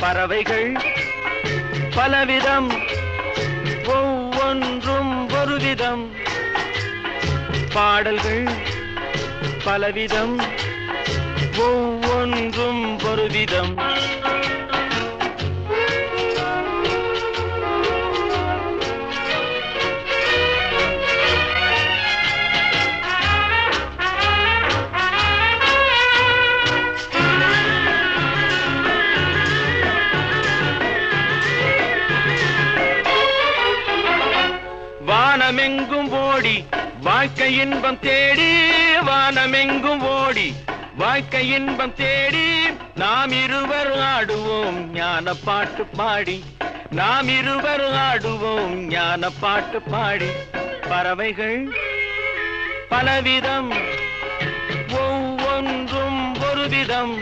பறவைகள் பலவிதம், ஒவ்வொன்றும் ஒரு விதம். பாடல்கள் பலவிதம், ஒவ்வொன்றும் ஒரு விதம். வானமெங்கும் ஓடி வாழ்க்கை இன்பம் தேடி, வானமெங்கும் ஓடி வாழ்க்கை இன்பம் தேடி, நாம் இருவர் ஆடுவோம் ஞான பாட்டு பாடி, நாம் இருவர் ஆடுவோம் ஞான பாட்டு பாடி. பறவைகள் பலவிதம், ஒவ்வொன்றும் ஒரு விதம்.